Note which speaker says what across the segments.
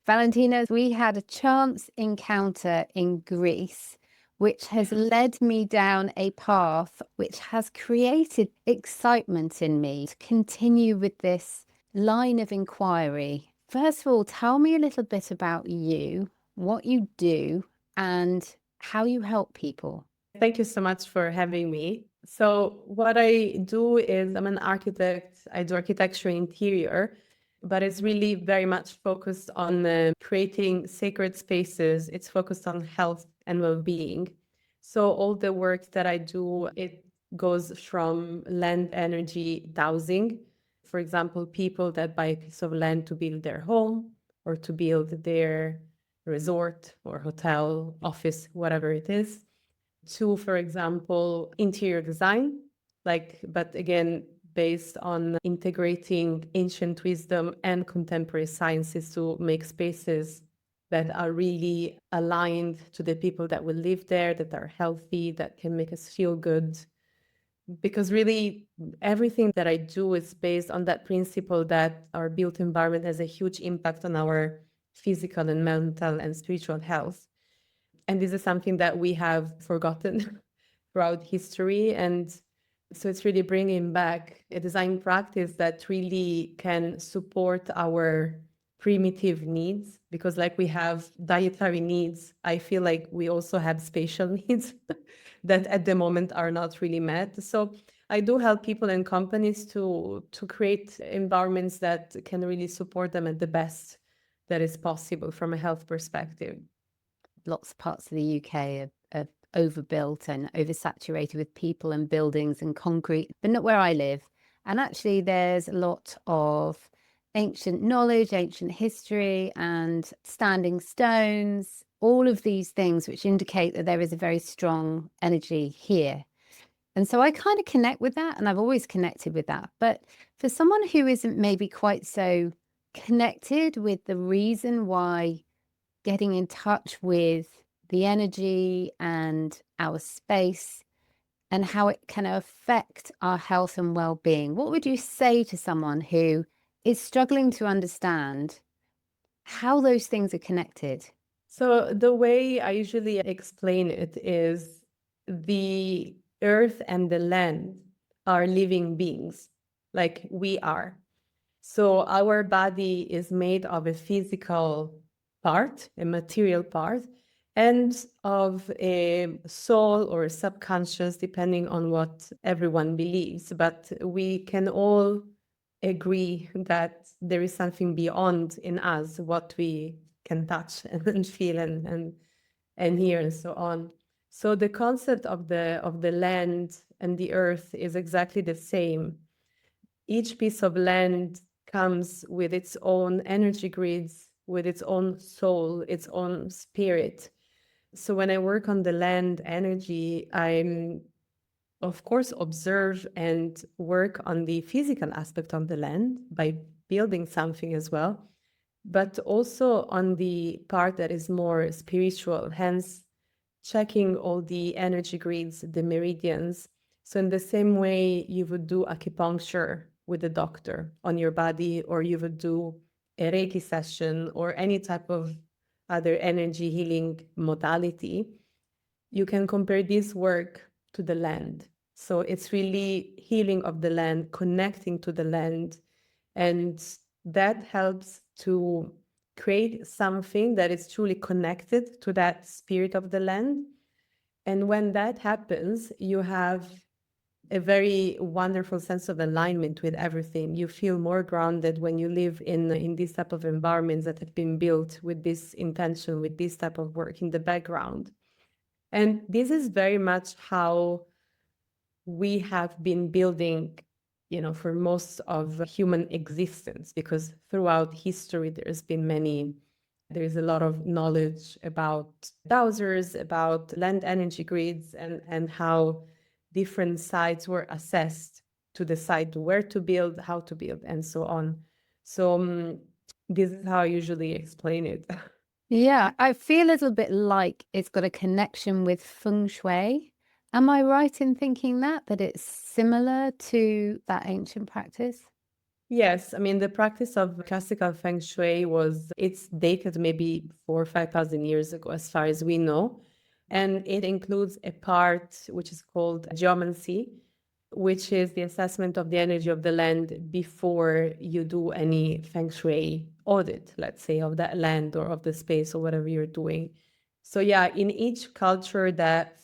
Speaker 1: Valentina, we had a chance encounter in Greece, which has led me down a path which has created excitement in me to continue with this line of inquiry. First of all, tell me a little bit about you, what you do, and how you help people.
Speaker 2: Thank you so much for having me. So, what I do is I'm an architect. I do architecture interior, but it's really very much focused on creating sacred spaces. It's focused on health and well-being. So, all the work that I do, it goes from land energy dowsing. For example, people that buy a piece of land to build their home or to build their resort or hotel, office, whatever it is, to, for example, interior design, but again, based on integrating ancient wisdom and contemporary sciences to make spaces that are really aligned to the people that will live there, that are healthy, that can make us feel good. Because really, everything that I do is based on that principle that our built environment has a huge impact on our physical and mental and spiritual health. And this is something that we have forgotten throughout history. And so it's really bringing back a design practice that really can support our primitive needs, because like we have dietary needs, I feel like we also have spatial needs that at the moment are not really met. So I do help people and companies to create environments that can really support them at the best that is possible from a health perspective.
Speaker 1: Lots of parts of the UK are overbuilt and oversaturated with people and buildings and concrete, but not where I live. And actually, there's a lot of ancient knowledge, ancient history, and standing stones, all of these things which indicate that there is a very strong energy here. And so I kind of connect with that, and I've always connected with that. But for someone who isn't maybe quite so connected with the reason why getting in touch with the energy and our space and how it can affect our health and well-being, what would you say to someone who is struggling to understand how those things are connected?
Speaker 2: So the way I usually explain it is the earth and the land are living beings, like we are. So our body is made of a physical part, a material part, and of a soul or a subconscious, depending on what everyone believes. But we can all agree that there is something beyond in us, what we can touch and feel and hear and so on. So the concept of the land and the earth is exactly the same. Each piece of land comes with its own energy grids, with its own soul, its own spirit. So when I work on the land energy, I'm of course observe and work on the physical aspect of the land by building something as well, but also on the part that is more spiritual, hence checking all the energy grids, the meridians. So in the same way you would do acupuncture with a doctor on your body, or you would do a Reiki session or any type of other energy healing modality, you can compare this work to the land. So it's really healing of the land, connecting to the land. And that helps to create something that is truly connected to that spirit of the land. And when that happens, you have a very wonderful sense of alignment with everything. You feel more grounded when you live in these type of environments that have been built with this intention, with this type of work in the background. And this is very much how we have been building, for most of human existence, because throughout history, there is a lot of knowledge about dowsers, about land energy grids, and how different sites were assessed to decide where to build, how to build, and so on. So this is how I usually explain it.
Speaker 1: Yeah, I feel a little bit like it's got a connection with feng shui. Am I right in thinking that it's similar to that ancient practice?
Speaker 2: Yes, I mean the practice of classical feng shui it's dated maybe 4 or 5 thousand years ago, as far as we know, and it includes a part which is called geomancy, which is the assessment of the energy of the land before you do any feng shui audit, let's say, of that land or of the space or whatever you're doing. So yeah, in each culture that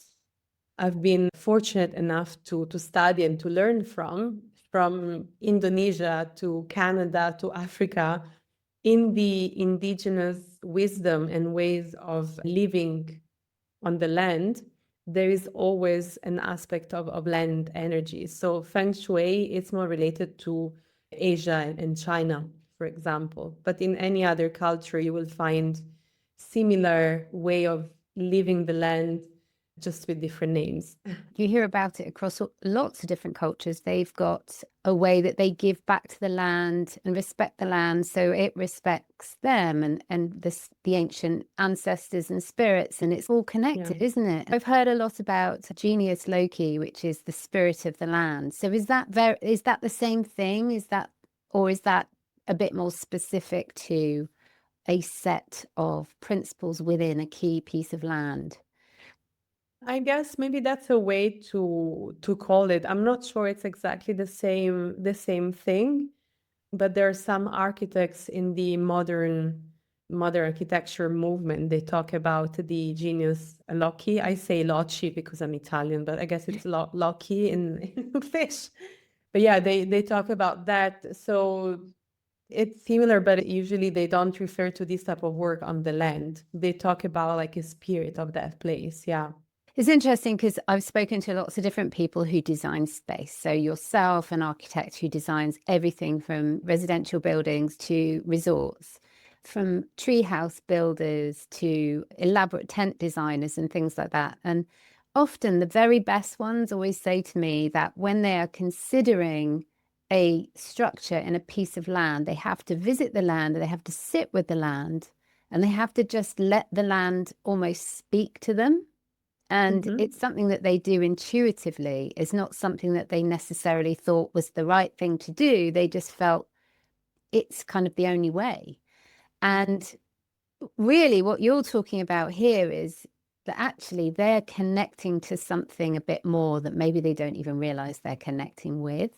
Speaker 2: I've been fortunate enough to study and to learn from Indonesia to Canada to Africa, in the indigenous wisdom and ways of living on the land, there is always an aspect of land energy. So feng shui is more related to Asia and China, for example. But in any other culture, you will find similar way of living the land, just with different names.
Speaker 1: You hear about it across lots of different cultures. They've got a way that they give back to the land and respect the land, so it respects them and the ancient ancestors and spirits, and it's all
Speaker 2: Yeah.
Speaker 1: connected, isn't it? I've heard a lot about Genius Loki, which is the spirit of the land. So is that the same thing? Or is that a bit more specific to a set of principles within a key piece of land?
Speaker 2: I guess maybe that's a way to call it. I'm not sure it's exactly the same thing, but there are some architects in the modern architecture movement. They talk about the genius Loci. I say Loci because I'm Italian, but I guess it's Loci in English. But yeah, they talk about that. So it's similar, but usually they don't refer to this type of work on the land. They talk about like a spirit of that place. Yeah.
Speaker 1: It's interesting because I've spoken to lots of different people who design space. So yourself, an architect who designs everything from residential buildings to resorts, from treehouse builders to elaborate tent designers and things like that. And often the very best ones always say to me that when they are considering a structure in a piece of land, they have to visit the land, they have to sit with the land, and they have to just let the land almost speak to them. And
Speaker 2: Mm-hmm.
Speaker 1: it's something that they do intuitively. It's not something that they necessarily thought was the right thing to do. They just felt it's kind of the only way. And really, what you're talking about here is that actually they're connecting to something a bit more that maybe they don't even realize they're connecting with.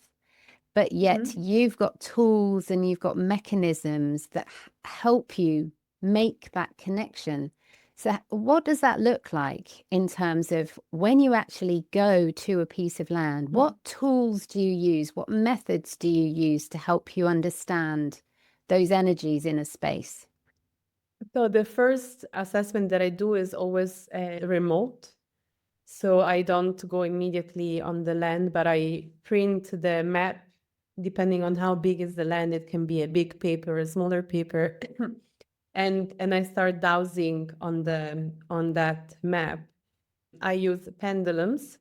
Speaker 1: But yet
Speaker 2: Mm-hmm.
Speaker 1: you've got tools and you've got mechanisms that help you make that connection. So, what does that look like in terms of when you actually go to a piece of land? What tools do you use? What methods do you use to help you understand those energies in a space?
Speaker 2: So the first assessment that I do is always remote. So I don't go immediately on the land, but I print the map. Depending on how big is the land, it can be a big paper, a smaller paper, and I start dowsing on that map. I use pendulums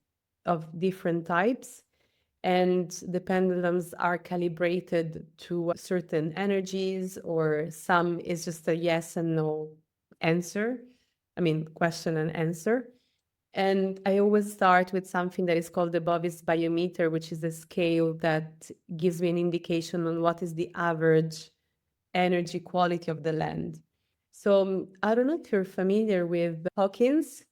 Speaker 2: of different types, and the pendulums are calibrated to certain energies, or some is just a yes and no answer. I mean, question and answer. And I always start with something that is called the Bovis biometer, which is a scale that gives me an indication on what is the average energy quality of the land. So I don't know if you're familiar with Hawkins.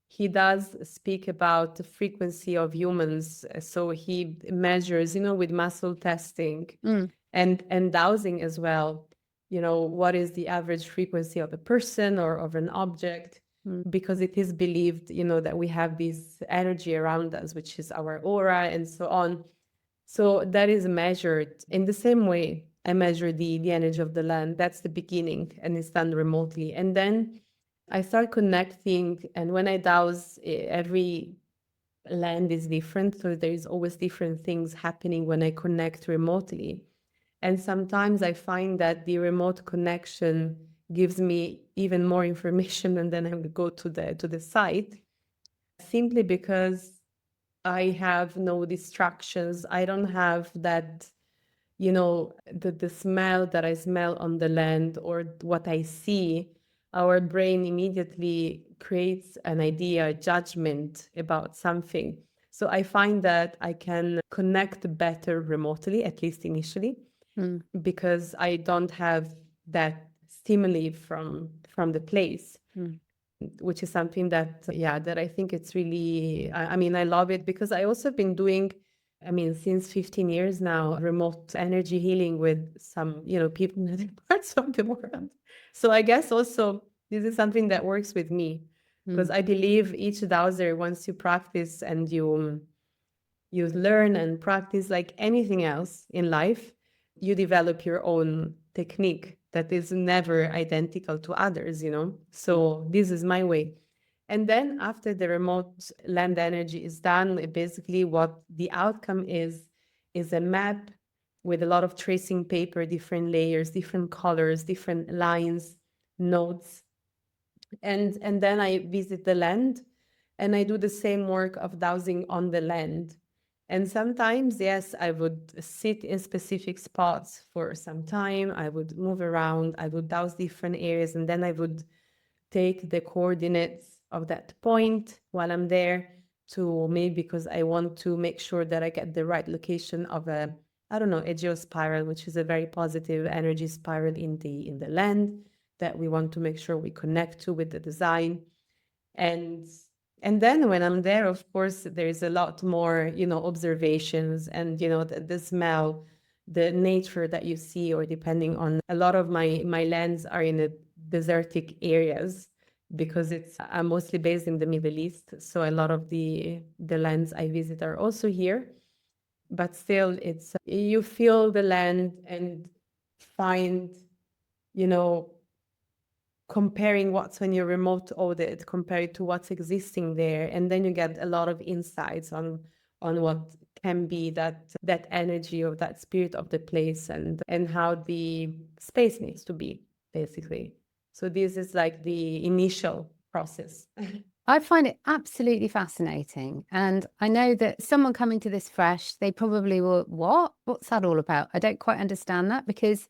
Speaker 2: He does speak about the frequency of humans. So he measures, with muscle testing
Speaker 1: Mm,
Speaker 2: and dowsing as well, what is the average frequency of a person or of an object,
Speaker 1: mm.
Speaker 2: because it is believed, that we have this energy around us, which is our aura and so on. So that is measured in the same way. I measure the energy of the land. That's the beginning, and it's done remotely. And then I start connecting. And when I douse, every land is different. So there is always different things happening when I connect remotely. And sometimes I find that the remote connection gives me even more information, and then I go to the site, simply because I have no distractions. I don't have that, the smell that I smell on the land or what I see. Our brain immediately creates an idea, a judgment about something. So I find that I can connect better remotely, at least initially.
Speaker 1: Mm,
Speaker 2: because I don't have that stimuli from the place,
Speaker 1: mm,
Speaker 2: which is something that, yeah, that I think it's really, I mean, I love it because I also been doing, I mean, since 15 years now, remote energy healing with some, people in other parts of the world. So I guess also this is something that works with me because
Speaker 1: mm,
Speaker 2: I believe each dowser, once you practice and you learn and practice like anything else in life, you develop your own technique that is never identical to others. So this is my way. And then after the remote land energy is done, basically what the outcome is a map with a lot of tracing paper, different layers, different colors, different lines, nodes. And then I visit the land and I do the same work of dowsing on the land. And sometimes, yes, I would sit in specific spots for some time. I would move around. I would douse different areas, and then I would take the coordinates of that point while I'm there to maybe because I want to make sure that I get the right location of a, I don't know, a geospiral, which is a very positive energy spiral in the land that we want to make sure we connect to with the design. And and then when I'm there, of course, there's a lot more, observations and, the smell, the nature that you see, or depending on a lot of my lands are in the desertic areas because I'm mostly based in the Middle East. So a lot of the lands I visit are also here. But still it's you feel the land and find, you know, comparing what's on your remote audit compared to what's existing there, and then you get a lot of insights on what can be that energy or that spirit of the place, and how the space needs to be, basically. So this is like the initial process.
Speaker 1: I find it absolutely fascinating. And I know that someone coming to this fresh, they probably will, what? What's that all about? I don't quite understand that because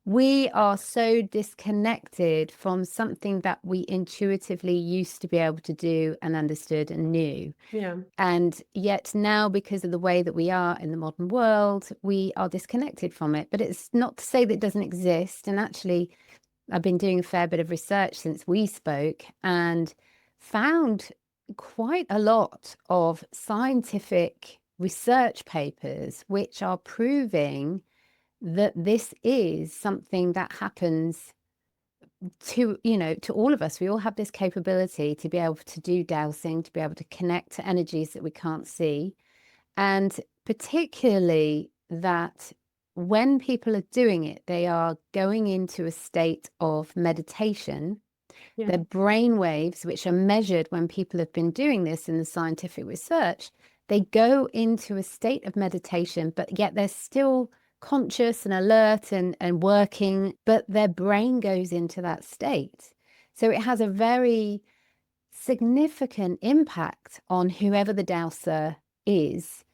Speaker 1: we are so disconnected from something that we intuitively used to be able to do and understood and knew.
Speaker 2: Yeah.
Speaker 1: And yet now, because of the way that we are in the modern world, we are disconnected from it. But it's not to say that it doesn't exist. And actually, I've been doing a fair bit of research since we spoke and found quite a lot of scientific research papers which are proving that this is something that happens to all of us. We all have this capability to be able to do dowsing, to be able to connect to energies that we can't see. And particularly that when people are doing it, they are going into a state of meditation.
Speaker 2: Yeah.
Speaker 1: Their brain waves, which are measured when people have been doing this in the scientific research, they go into a state of meditation, but yet they're still conscious and alert and working, but their brain goes into that state. So it has a very significant impact on whoever the dowser is.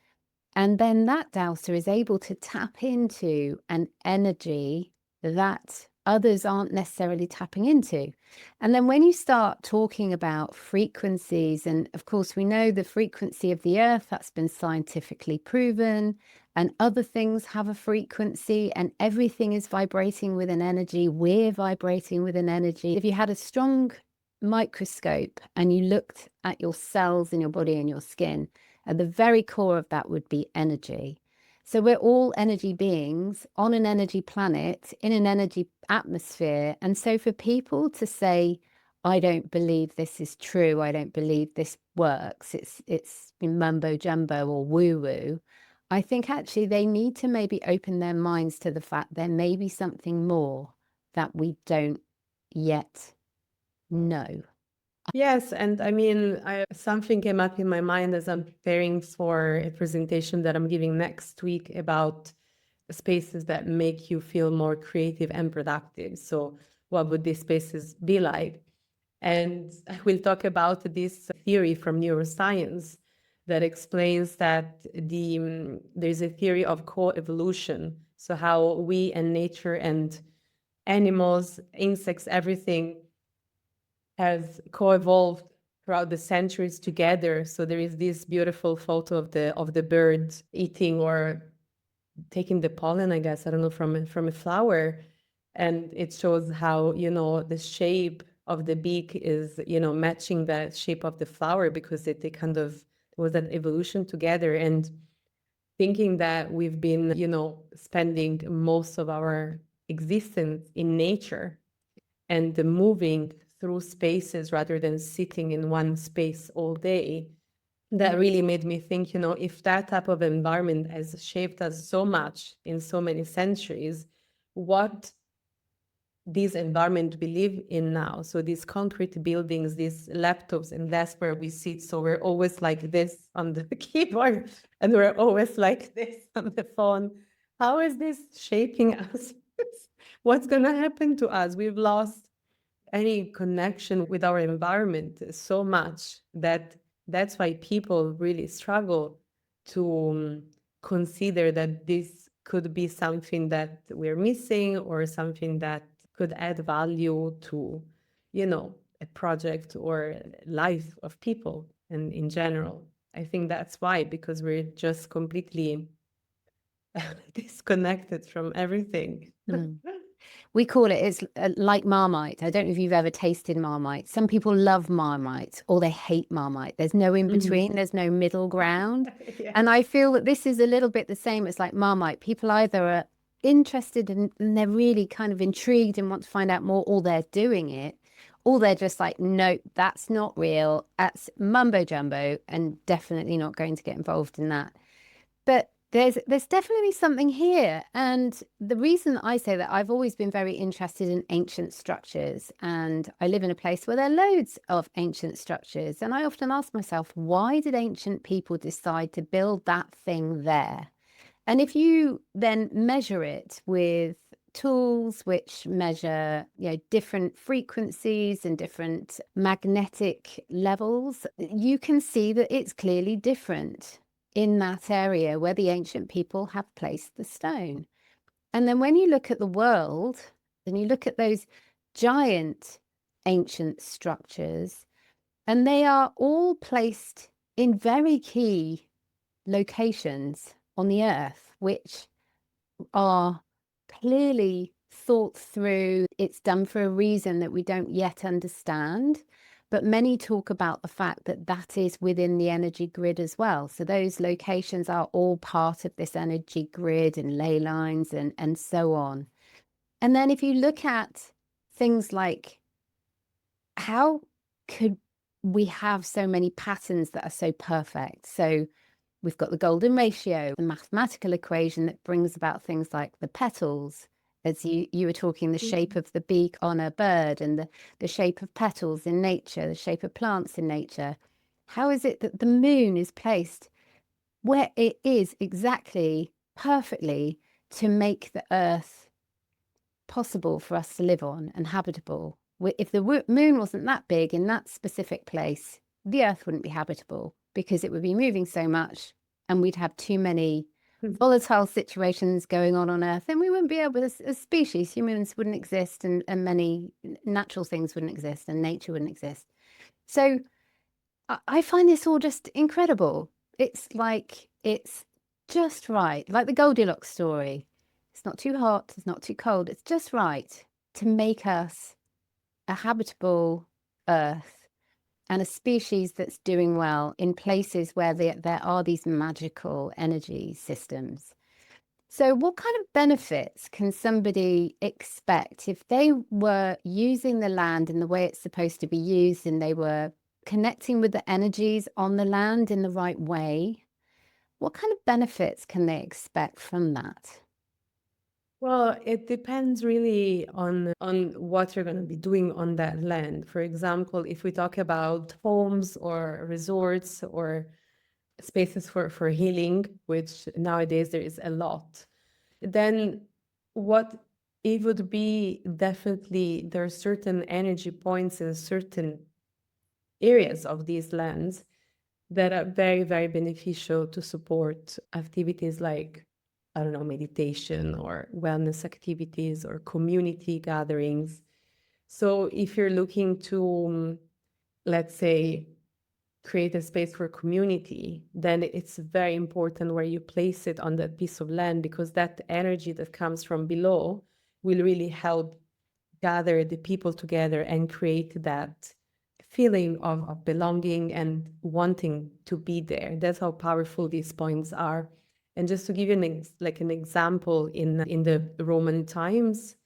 Speaker 1: And then that dowser is able to tap into an energy that others aren't necessarily tapping into. And then when you start talking about frequencies, and of course, we know the frequency of the earth, that's been scientifically proven, and other things have a frequency, and everything is vibrating with an energy. We're vibrating with an energy. If you had a strong microscope and you looked at your cells in your body and your skin, at the very core of that would be energy. So we're all energy beings on an energy planet in an energy atmosphere. And so for people to say, I don't believe this is true, I don't believe this works, it's mumbo jumbo or woo woo, I think actually they need to maybe open their minds to the fact there may be something more that we don't yet know.
Speaker 2: Yes, and I mean, something came up in my mind as I'm preparing for a presentation that I'm giving next week about spaces that make you feel more creative and productive. So, what would these spaces be like? And I will talk about this theory from neuroscience that explains that there's a theory of co-evolution. So, how we and nature and animals, insects, everything has co-evolved throughout the centuries together. So there is this beautiful photo of the bird eating or taking the pollen, I guess, I don't know, from a flower, and it shows how, the shape of the beak is, matching the shape of the flower, because they kind of was an evolution together. And thinking that we've been, spending most of our existence in nature and moving through spaces rather than sitting in one space all day, that really made me think, if that type of environment has shaped us so much in so many centuries, what this environment we live in now. So these concrete buildings, these laptops, and that's where we sit. So we're always like this on the keyboard, and we're always like this on the phone. How is this shaping us? What's going to happen to us? We've lost any connection with our environment so much that that's why people really struggle to consider that this could be something that we're missing, or something that could add value to, a project or life of people and in general. I think that's why, because we're just completely disconnected from everything.
Speaker 1: Mm. We call it, it's like Marmite. I don't know if you've ever tasted Marmite. Some people love Marmite or they hate Marmite. There's no in between, there's no middle ground.
Speaker 2: Yeah.
Speaker 1: And I feel that this is a little bit the same. It's like Marmite. People either are interested and they're really kind of intrigued and want to find out more, or they're doing it, or they're just like, nope, that's not real. That's mumbo jumbo, and definitely not going to get involved in that. But there's definitely something here. And the reason I say that, I've always been very interested in ancient structures, and I live in a place where there are loads of ancient structures. And I often ask myself, why did ancient people decide to build that thing there? And if you then measure it with tools which measure, different frequencies and different magnetic levels, you can see that it's clearly different in that area where the ancient people have placed the stone. And then when you look at the world and you look at those giant ancient structures, and they are all placed in very key locations on the earth, which are clearly thought through. It's done for a reason that we don't yet understand. But many talk about the fact that that is within the energy grid as well. So those locations are all part of this energy grid and ley lines and so on. And then if you look at things like, how could we have so many patterns that are so perfect? So we've got the golden ratio, the mathematical equation that brings about things like the petals, as you were talking, the shape of the beak on a bird, and the shape of petals in nature, the shape of plants in nature. How is it that the moon is placed where it is exactly perfectly to make the earth possible for us to live on and habitable? If the moon wasn't that big in that specific place, the earth wouldn't be habitable, because it would be moving so much and we'd have too many volatile situations going on earth, and we wouldn't be able, as species, humans wouldn't exist, and many natural things wouldn't exist, and nature wouldn't exist. So I find this all just incredible. It's like, it's just right, like the Goldilocks story. It's not too hot, it's not too cold, it's just right to make us a habitable earth and a species that's doing well in places where there are these magical energy systems. So what kind of benefits can somebody expect if they were using the land in the way it's supposed to be used, and they were connecting with the energies on the land in the right way? What kind of benefits can they expect from that?
Speaker 2: Well, it depends really on what you're going to be doing on that land. For example, if we talk about homes or resorts or spaces for healing, which nowadays there is a lot, then what it would be, definitely there are certain energy points in certain areas of these lands that are very, very beneficial to support activities like, I don't know, meditation or wellness activities or community gatherings. So if you're looking to, let's say, create a space for community, then it's very important where you place it on that piece of land, because that energy that comes from below will really help gather the people together and create that feeling of belonging and wanting to be there. That's how powerful these points are. And just to give you an example, in the Roman times,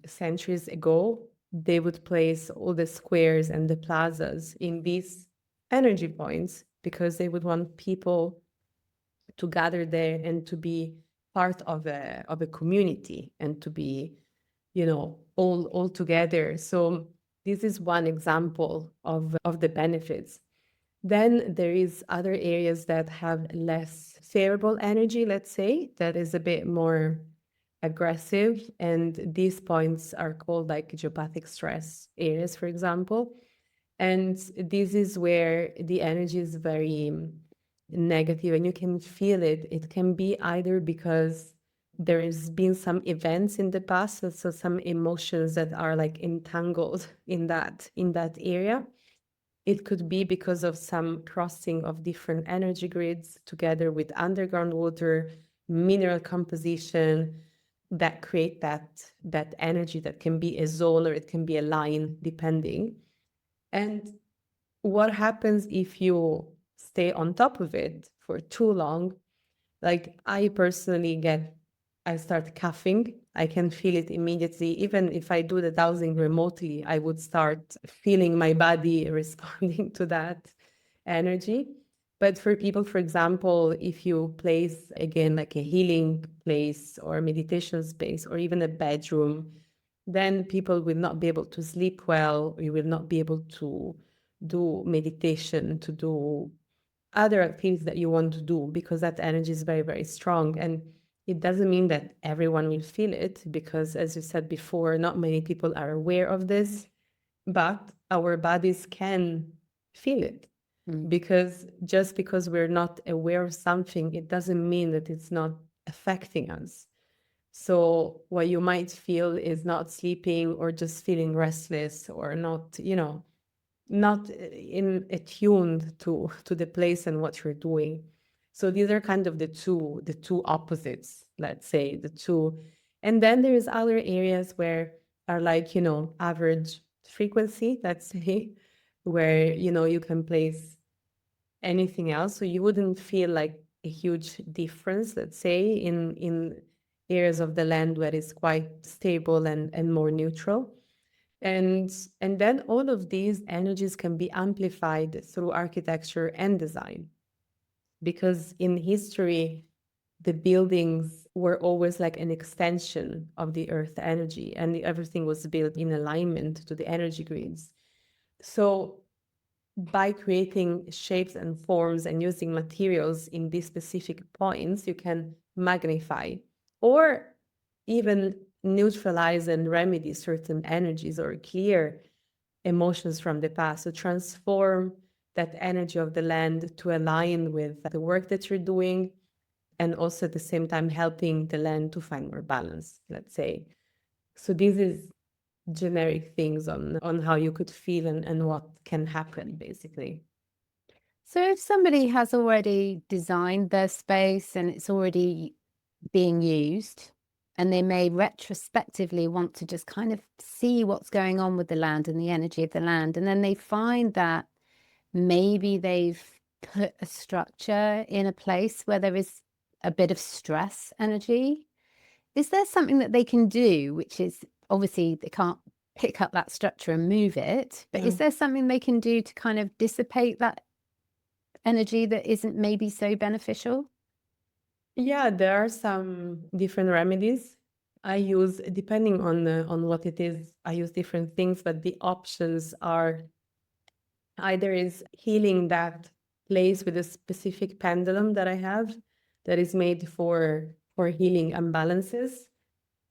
Speaker 2: centuries ago, they would place all the squares and the plazas in these energy points because they would want people to gather there and to be part of a community and to be, all together. So this is one example of the benefits. Then there is other areas that have less favorable energy, let's say, that is a bit more aggressive. And these points are called like geopathic stress areas, for example. And this is where the energy is very negative and you can feel it. It can be either because there has been some events in the past, so some emotions that are like entangled in that area. It could be because of some crossing of different energy grids together with underground water, mineral composition that create that energy that can be a zone or it can be a line depending. And what happens if you stay on top of it for too long? Like I personally I start coughing. I can feel it immediately. Even if I do the dowsing remotely, I would start feeling my body responding to that energy. But for people, for example, if you place again like a healing place or meditation space or even a bedroom, then people will not be able to sleep well. You will not be able to do meditation, to do other things that you want to do because that energy is very, very strong. And it doesn't mean that everyone will feel it because, as you said before, not many people are aware of this, but our bodies can feel it. Because just because we're not aware of something, it doesn't mean that it's not affecting us. So what you might feel is not sleeping or just feeling restless or not in attuned to the place and what you're doing. So these are kind of the two opposites, let's say, the two. And then there's other areas where are like, average frequency, let's say, where, you can place anything else. So you wouldn't feel like a huge difference, let's say, in areas of the land where it's quite stable and more neutral. And and then all of these energies can be amplified through architecture and design. Because in history, the buildings were always like an extension of the earth energy, and everything was built in alignment to the energy grids. So by creating shapes and forms and using materials in these specific points, you can magnify or even neutralize and remedy certain energies or clear emotions from the past. So transform that energy of the land to align with the work that you're doing and also at the same time helping the land to find more balance, let's say. So this is generic things on how you could feel and what can happen basically.
Speaker 1: So if somebody has already designed their space and it's already being used, and they may retrospectively want to just kind of see what's going on with the land and the energy of the land, and then they find that maybe they've put a structure in a place where there is a bit of stress energy, is there something that they can do, which is obviously they can't pick up that structure and move it, but
Speaker 2: Yeah.
Speaker 1: is there something they can do to kind of dissipate that energy that isn't maybe so beneficial?
Speaker 2: Yeah, there are some different remedies I use depending on what it is. I use different things, but the options are either is healing that place with a specific pendulum that I have that is made for healing imbalances.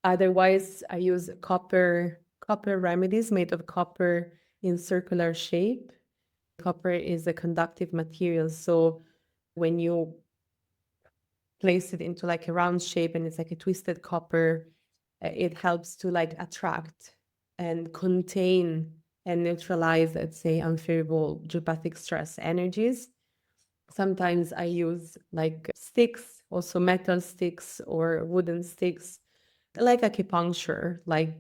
Speaker 2: Otherwise, I use copper remedies made of copper in circular shape. Copper is a conductive material, so when you place it into like a round shape and it's like a twisted copper, it helps to like attract and contain and neutralize, let's say, unfavorable geopathic stress energies. Sometimes I use like sticks, also metal sticks or wooden sticks, like acupuncture, like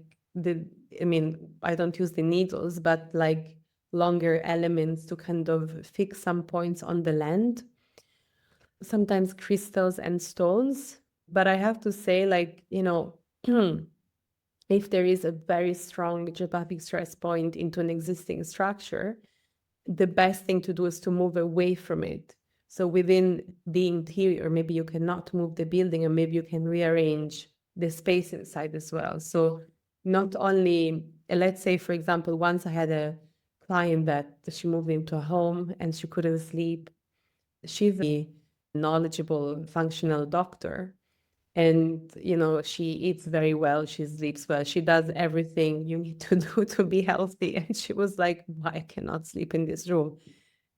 Speaker 2: I mean, I don't use the needles, but like longer elements to kind of fix some points on the land. Sometimes crystals and stones. But I have to say, like, if there is a very strong geopathic stress point into an existing structure, the best thing to do is to move away from it. So within the interior, maybe you cannot move the building, and maybe you can rearrange the space inside as well. So not only, let's say, for example, once I had a client that she moved into a home and she couldn't sleep. She's a knowledgeable functional doctor, and she eats very well, she sleeps well, she does everything you need to do to be healthy. And she was like, why I cannot sleep in this room?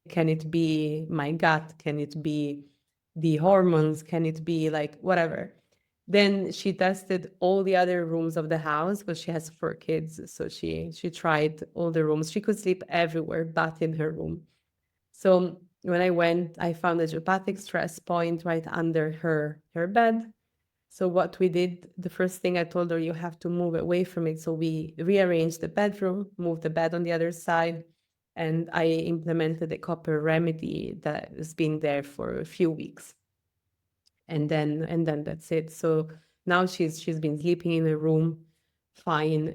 Speaker 2: Can it be my gut? Can it be the hormones? Can it be like whatever? Then she tested all the other rooms of the house, because she has 4 kids, so she tried all the rooms. She could sleep everywhere but in her room. So when I went, I found a geopathic stress point right under her bed. So what we did, the first thing I told her, you have to move away from it. So we rearranged the bedroom, moved the bed on the other side, and I implemented a copper remedy that has been there for a few weeks. And then that's it. So now she's been sleeping in a room fine,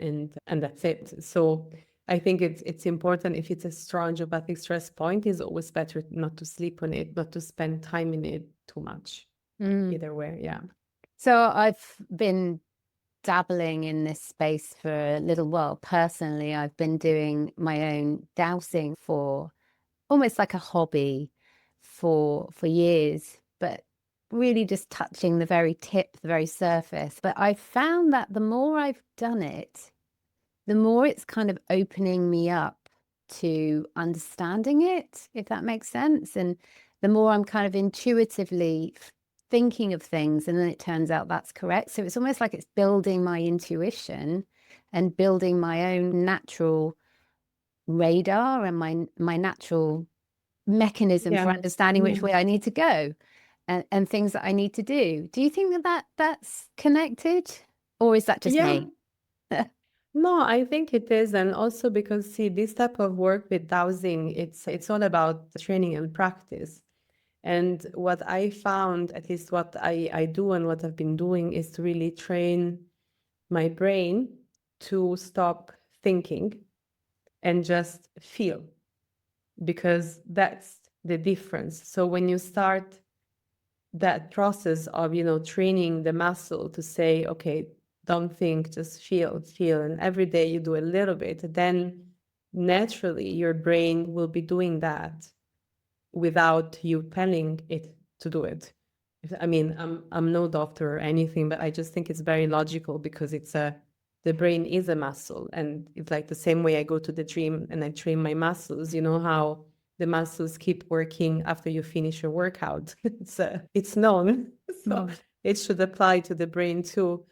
Speaker 2: and that's it. So I think it's important, if it's a strong geopathic stress point, it's always better not to sleep on it, not to spend time in it too much. Either way, yeah.
Speaker 1: So I've been dabbling in this space for a little while. Personally, I've been doing my own dowsing for almost like a hobby for years, but really just touching the very tip, the very surface. But I've found that the more I've done it, the more it's kind of opening me up to understanding it, if that makes sense. And the more I'm kind of intuitively thinking of things, and then it turns out that's correct. So it's almost like it's building my intuition and building my own natural radar and my natural mechanism for
Speaker 2: Yeah.
Speaker 1: understanding which way I need to go, and things that I need to do. Do you think that that's connected, or is that just
Speaker 2: Yeah.
Speaker 1: me?
Speaker 2: No, I think it is. And also because, see, this type of work with dowsing, it's all about training and practice. And what I found, at least what I do and what I've been doing, is to really train my brain to stop thinking and just feel, because that's the difference. So when you start that process of, training the muscle to say, okay, don't think, just feel, and every day you do a little bit, then naturally your brain will be doing that without you telling it to do it. I mean, I'm no doctor or anything, but I just think it's very logical, because the brain is a muscle, and it's like the same way I go to the gym and I train my muscles. You know how the muscles keep working after you finish your workout. It's known, so it should apply to the brain too,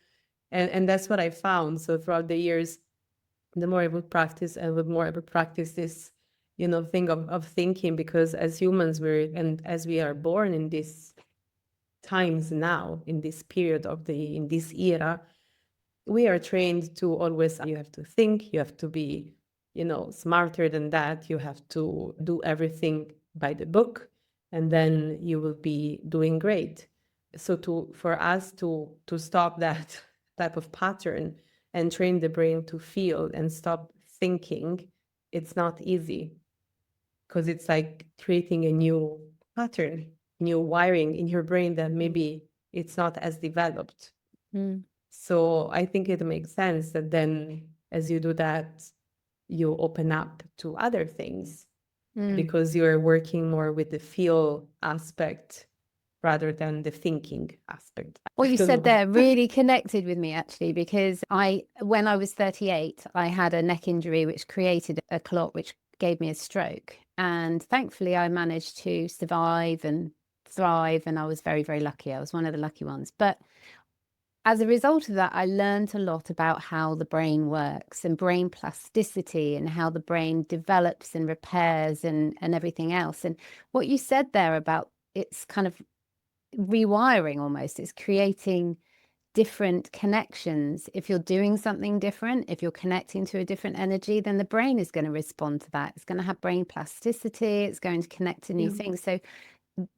Speaker 2: and that's what I found. So throughout the years, the more I would practice, and the more I would practice this, thing of thinking, because as humans, as we are born in these times now, in this period in this era, we are trained to always, you have to think, you have to be, smarter than that, you have to do everything by the book, and then you will be doing great. So for us to stop that type of pattern and train the brain to feel and stop thinking, it's not easy, because it's like creating a new pattern, new wiring in your brain that maybe it's not as developed.
Speaker 1: Mm.
Speaker 2: So I think it makes sense that then, as you do that, you open up to other things, because you're working more with the feel aspect rather than the thinking aspect.
Speaker 1: What
Speaker 2: I
Speaker 1: you
Speaker 2: don't
Speaker 1: said
Speaker 2: know.
Speaker 1: there really connected with me, actually, because when I was 38, I had a neck injury which created a clot which gave me a stroke. And thankfully, I managed to survive and thrive, and I was very, very lucky. I was one of the lucky ones. But as a result of that, I learned a lot about how the brain works and brain plasticity and how the brain develops and repairs and everything else. And what you said there about it's kind of rewiring almost, it's creating different connections. If you're doing something different, if you're connecting to a different energy, then the brain is going to respond to that. It's going to have brain plasticity, it's going to connect to new
Speaker 2: Yeah.
Speaker 1: things. So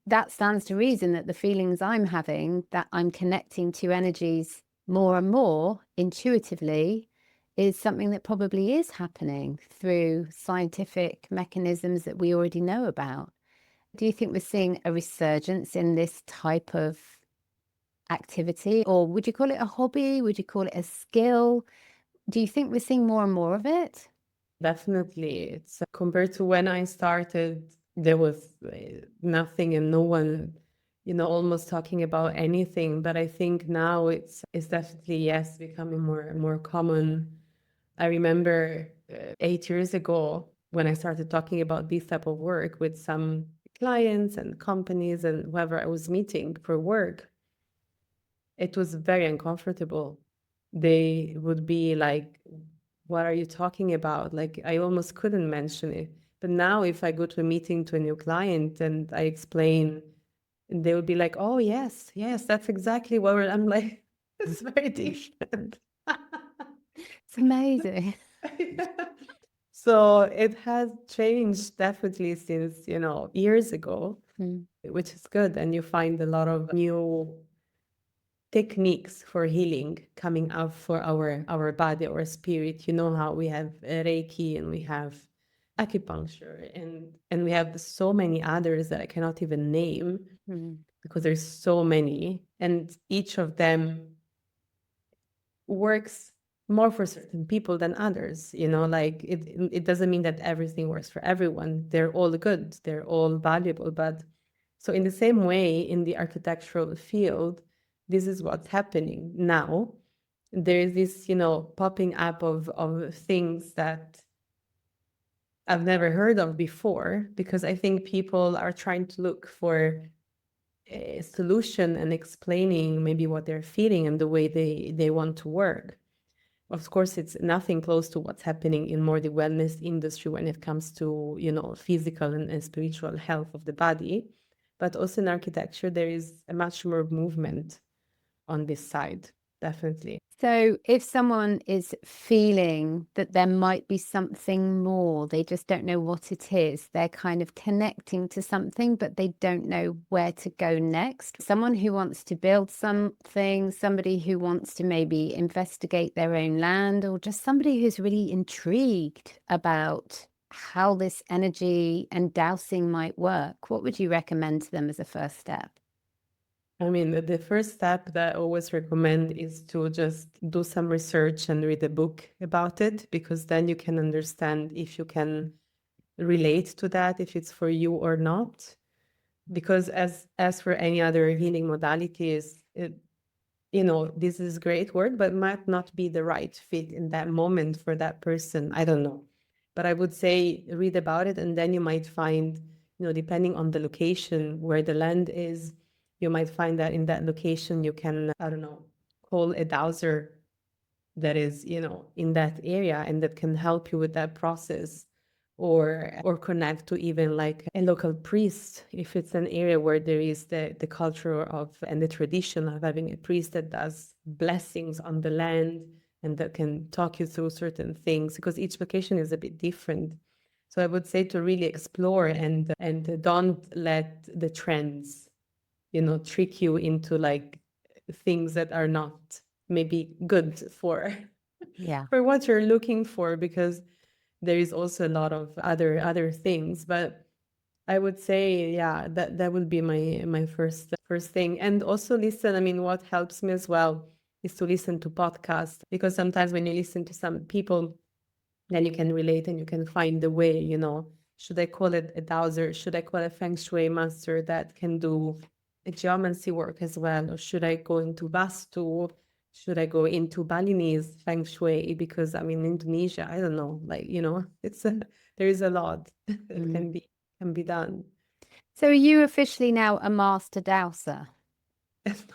Speaker 1: that stands to reason that the feelings I'm having, that I'm connecting to energies more and more intuitively, is something that probably is happening through scientific mechanisms that we already know about. Do you think we're seeing a resurgence in this type of activity? Or would you call it a hobby? Would you call it a skill? Do you think we're seeing more and more of it?
Speaker 2: Definitely. It's compared to when I started, there was nothing and no one, almost talking about anything. But I think now it's definitely, yes, becoming more and more common. I remember 8 years ago when I started talking about this type of work with some clients and companies and whoever I was meeting for work, it was very uncomfortable. They would be like, what are you talking about? Like, I almost couldn't mention it. But now, if I go to a meeting to a new client and I explain, they would be like, oh, yes, yes, that's exactly what I'm like, it's very different.
Speaker 1: It's amazing.
Speaker 2: So it has changed definitely since, years ago,
Speaker 1: Mm,
Speaker 2: which is good. And you find a lot of new techniques for healing coming out for our body or spirit. You know how we have Reiki and we have acupuncture and we have so many others that I cannot even name
Speaker 1: mm,
Speaker 2: because there's so many, and each of them works more for certain people than others. Like it doesn't mean that everything works for everyone. They're all good, they're all valuable, but so in the same way, in the architectural field, this is what's happening now. There is this, popping up of things that I've never heard of before, because I think people are trying to look for a solution and explaining maybe what they're feeling and the way they want to work. Of course, it's nothing close to what's happening in more the wellness industry when it comes to, physical and spiritual health of the body. But also in architecture, there is a much more movement on this side, definitely.
Speaker 1: So, if someone is feeling that there might be something more, they just don't know what it is, they're kind of connecting to something, but they don't know where to go next. Someone who wants to build something, somebody who wants to maybe investigate their own land, or just somebody who's really intrigued about how this energy and dowsing might work, what would you recommend to them as a first step?
Speaker 2: I mean, the first step that I always recommend is to just do some research and read a book about it, because then you can understand if you can relate to that, if it's for you or not. Because as for any other healing modalities, this is great work, but might not be the right fit in that moment for that person. I don't know. But I would say read about it, and then you might find, depending on the location where the land is, you might find that in that location you can, I don't know, call a dowser that is, in that area and that can help you with that process, or connect to even like a local priest if it's an area where there is the culture of and the tradition of having a priest that does blessings on the land and that can talk you through certain things, because each location is a bit different. So I would say to really explore and don't let the trends, trick you into like things that are not maybe good for
Speaker 1: Yeah.
Speaker 2: for what you're looking for, because there is also a lot of other things. But I would say, yeah, that would be my first thing. And also listen. I mean, what helps me as well is to listen to podcasts, because sometimes when you listen to some people, then you can relate and you can find the way, should I call it a dowser? Should I call it a feng shui master that can do a geomancy work as well? Or should I go into Vastu? Should I go into Balinese feng shui? Because I'm in Indonesia. I don't know. Like, there is a lot that
Speaker 1: Mm.
Speaker 2: can be done.
Speaker 1: So, are you officially now a master dowser?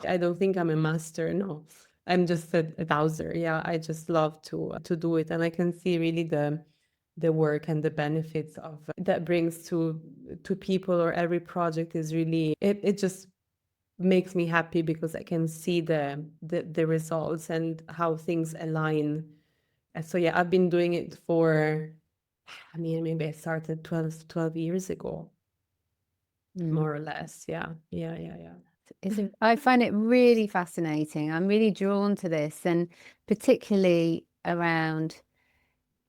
Speaker 2: I don't think I'm a master, no. I'm just a dowser. Yeah, I just love to do it, and I can see really the work and the benefits of that brings to people, or every project is really it just makes me happy because I can see the results and how things align. And so yeah, I've been doing it for, I mean, maybe I started 12 years ago,
Speaker 1: Mm.
Speaker 2: more or less. Yeah, yeah, yeah, yeah.
Speaker 1: I find it really fascinating. I'm really drawn to this, and particularly around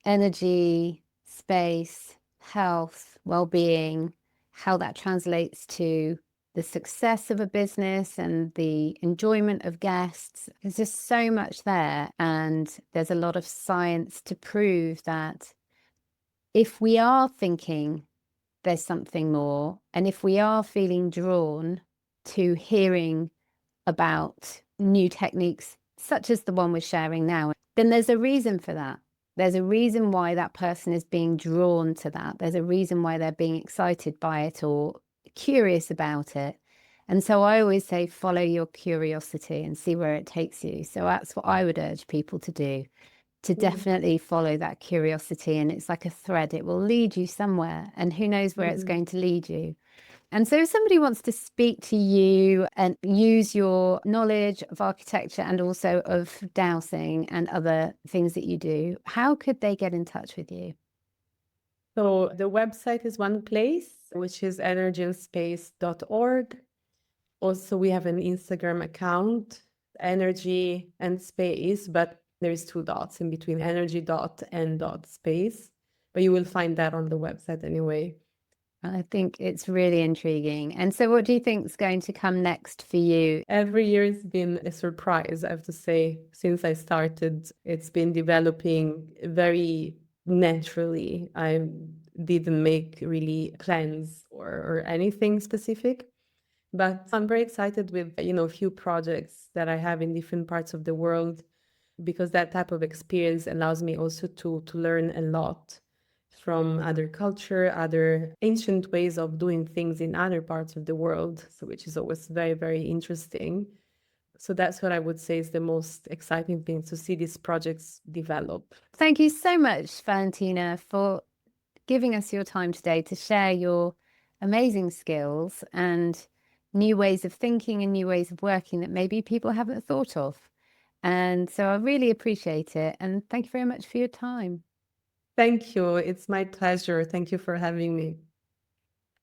Speaker 1: energy, space, health, well-being, how that translates to the success of a business and the enjoyment of guests. There's just so much there, and there's a lot of science to prove that if we are thinking there's something more, and if we are feeling drawn to hearing about new techniques, such as the one we're sharing now, then there's a reason for that. There's a reason why that person is being drawn to that. There's a reason why they're being excited by it or curious about it. And so I always say, follow your curiosity and see where it takes you. So that's what I would urge people to do, to
Speaker 2: Mm,
Speaker 1: definitely follow that curiosity. And it's like a thread, it will lead you somewhere. And who knows where it's
Speaker 2: mm.
Speaker 1: going to lead you. And so if somebody wants to speak to you and use your knowledge of architecture and also of dowsing and other things that you do, how could they get in touch with you?
Speaker 2: So the website is one place, which is energyandspace.org. Also, we have an Instagram account, energy and space, but there's two dots in between, energy dot and dot space. But you will find that on the website anyway.
Speaker 1: I think it's really intriguing. And so what do you think is going to come next for you?
Speaker 2: Every year it's been a surprise, I have to say. Since I started, it's been developing very naturally. I didn't make really plans or anything specific. But I'm very excited with, a few projects that I have in different parts of the world, because that type of experience allows me also to learn a lot from other culture, other ancient ways of doing things in other parts of the world, so which is always very, very interesting. So that's what I would say is the most exciting thing, to see these projects develop.
Speaker 1: Thank you so much, Valentina, for giving us your time today to share your amazing skills and new ways of thinking and new ways of working that maybe people haven't thought of. And so I really appreciate it. And thank you very much for your time.
Speaker 2: Thank you. It's my pleasure. Thank you for having me.